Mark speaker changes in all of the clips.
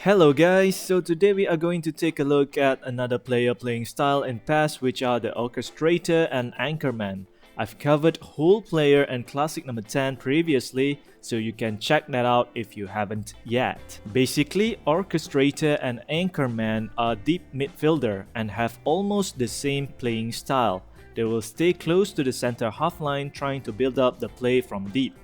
Speaker 1: Hello guys, so today we are going to take a look at another player playing style in PES, which are the Orchestrator and Anchorman. I've covered whole player and classic number 10 previously, so you can check that out if you haven't yet. Basically, Orchestrator and Anchorman are deep midfielder and have almost the same playing style. They will stay close to the center half line trying to build up the play from deep.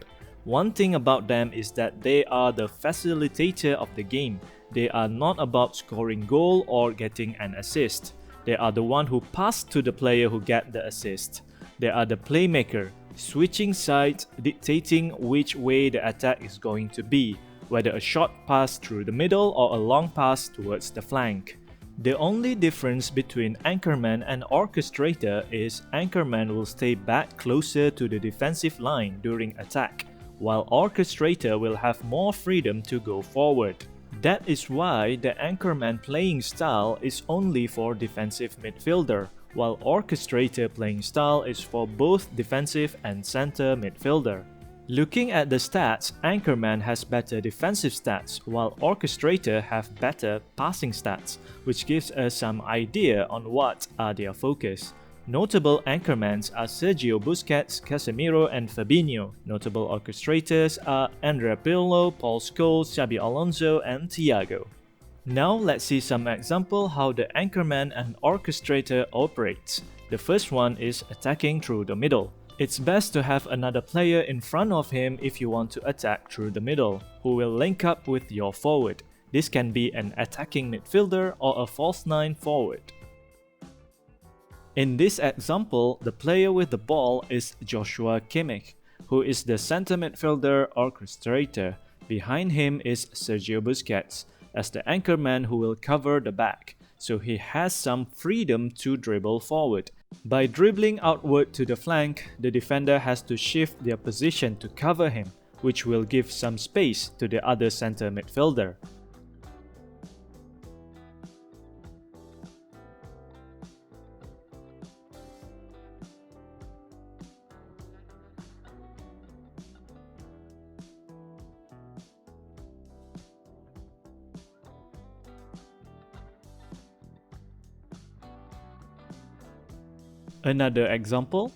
Speaker 1: One thing about them is that they are the facilitator of the game. They are not about scoring goal or getting an assist. They are the one who pass to the player who get the assist. They are the playmaker, switching sides, dictating which way the attack is going to be, whether a short pass through the middle or a long pass towards the flank. The only difference between Anchorman and Orchestrator is Anchorman will stay back closer to the defensive line during attack, while Orchestrator will have more freedom to go forward. That is why the Anchorman playing style is only for defensive midfielder, while Orchestrator playing style is for both defensive and center midfielder. Looking at the stats, Anchorman has better defensive stats, while Orchestrator have better passing stats, which gives us some idea on what are their focus. Notable Anchormans are Sergio Busquets, Casemiro, and Fabinho. Notable Orchestrators are Pirlo, Paul Scholes, Xabi Alonso, and Thiago. Now let's see some example how the Anchorman and Orchestrator operates. The first one is attacking through the middle. It's best to have another player in front of him if you want to attack through the middle, who will link up with your forward. This can be an attacking midfielder or a false 9 forward. In this example, the player with the ball is Joshua Kimmich, who is the center midfielder orchestrator. Behind him is Sergio Busquets, as the anchorman who will cover the back, so he has some freedom to dribble forward. By dribbling outward to the flank, the defender has to shift their position to cover him, which will give some space to the other center midfielder. Another example.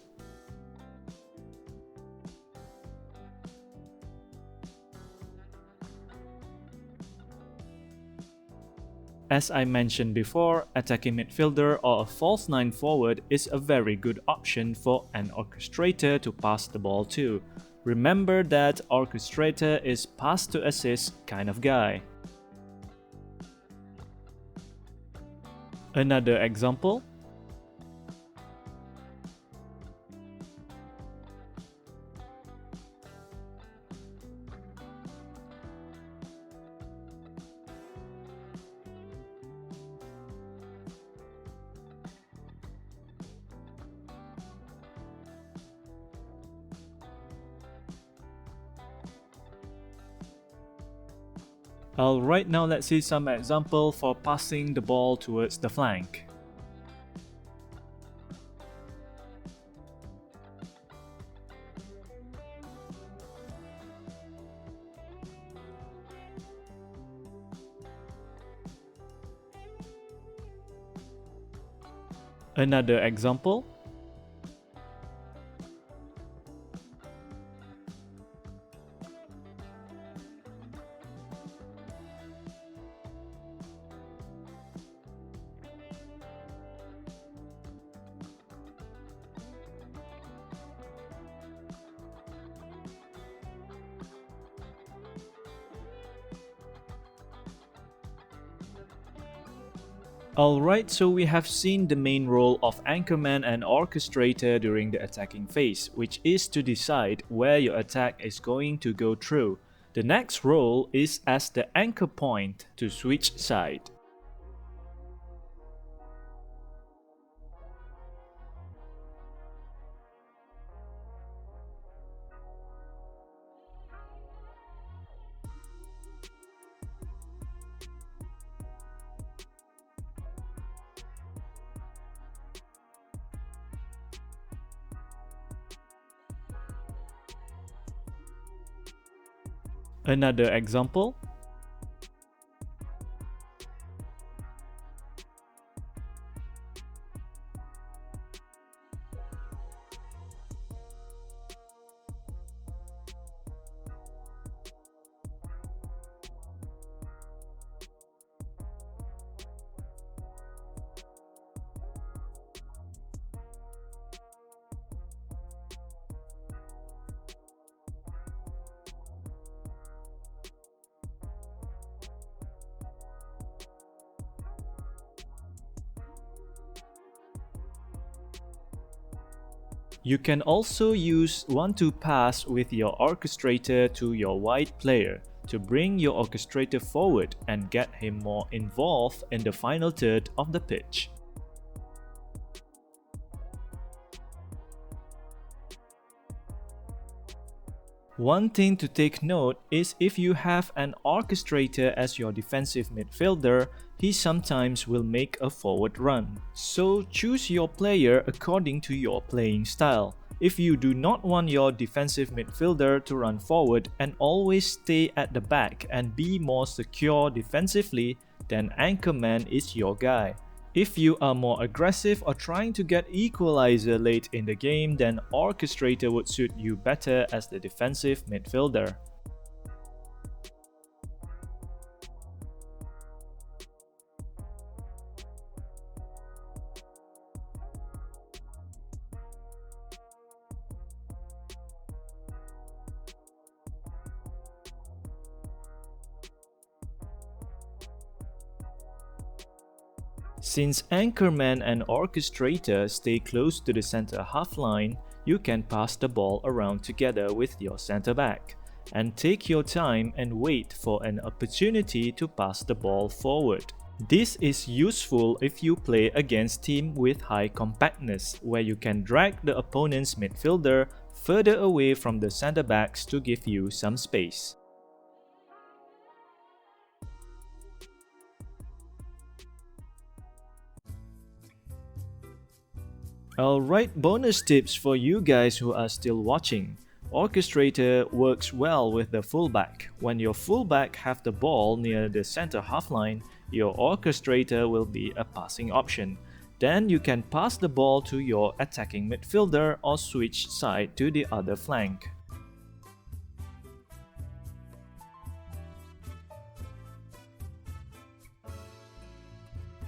Speaker 1: As I mentioned before, attacking midfielder or a false 9 forward is a very good option for an orchestrator to pass the ball to. Remember that orchestrator is pass to assist kind of guy. Another example. Alright, now let's see some example for passing the ball towards the flank. Another example. Alright, so we have seen the main role of Anchorman and Orchestrator during the attacking phase, which is to decide where your attack is going to go through. The next role is as the anchor point to switch side. Another example. You can also use 1-2 pass with your orchestrator to your wide player to bring your orchestrator forward and get him more involved in the final third of the pitch. One thing to take note is if you have an orchestrator as your defensive midfielder, he sometimes will make a forward run. So choose your player according to your playing style. If you do not want your defensive midfielder to run forward and always stay at the back and be more secure defensively, then Anchorman is your guy. If you are more aggressive or trying to get equalizer late in the game, then Orchestrator would suit you better as the defensive midfielder. Since Anchorman and Orchestrator stay close to the center half line, you can pass the ball around together with your center back, and take your time and wait for an opportunity to pass the ball forward. This is useful if you play against teams with high compactness, where you can drag the opponent's midfielder further away from the center backs to give you some space. Alright, bonus tips for you guys who are still watching. Orchestrator works well with the fullback. When your fullback have the ball near the center half line, your orchestrator will be a passing option. Then you can pass the ball to your attacking midfielder or switch side to the other flank.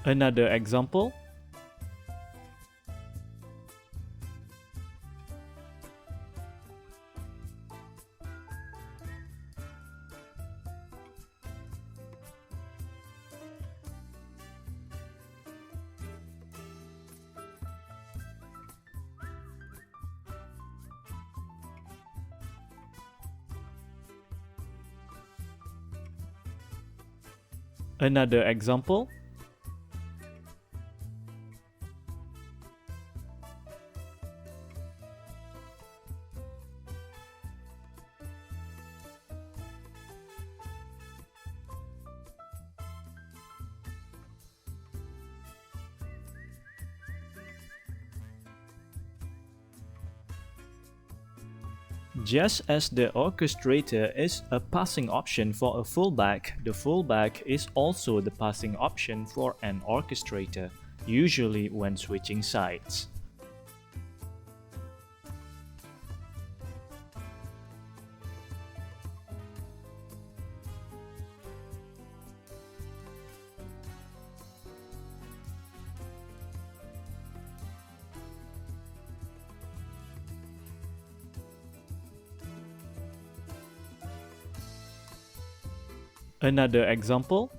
Speaker 1: Another example. Another example. Just as the orchestrator is a passing option for a fullback, the fullback is also the passing option for an orchestrator, usually when switching sides. Another example.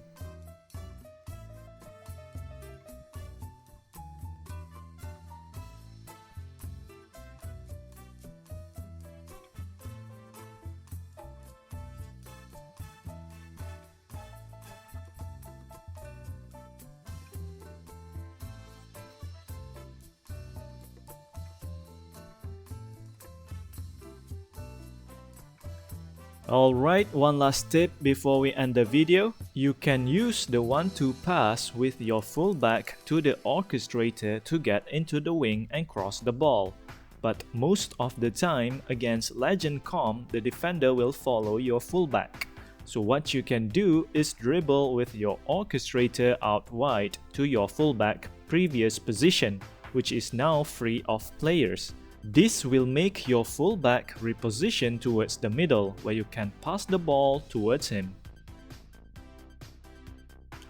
Speaker 1: Alright, one last tip before we end the video. You can use the 1-2 pass with your fullback to the orchestrator to get into the wing and cross the ball. But most of the time, against Legend Com, the defender will follow your fullback. So what you can do is dribble with your orchestrator out wide to your fullback previous position, which is now free of players. This will make your fullback reposition towards the middle, where you can pass the ball towards him.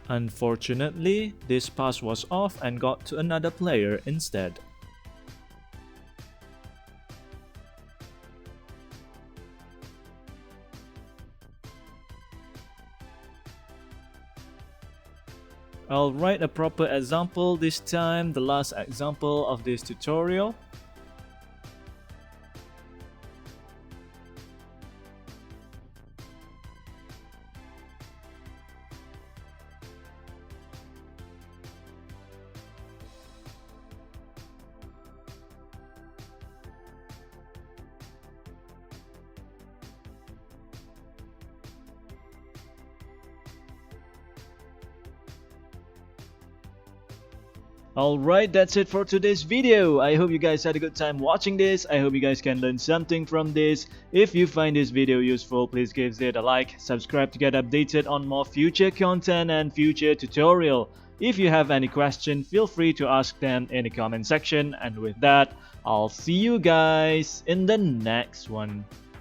Speaker 1: Unfortunately, this pass was off and got to another player instead. Alright, a proper example this time, the last example of this tutorial. Alright, that's it for today's video. I hope you guys had a good time watching this. I hope you guys can learn something from this. If you find this video useful, please give it a like, subscribe to get updated on more future content and future tutorial. If you have any question, feel free to ask them in the comment section. And with that, I'll see you guys in the next one.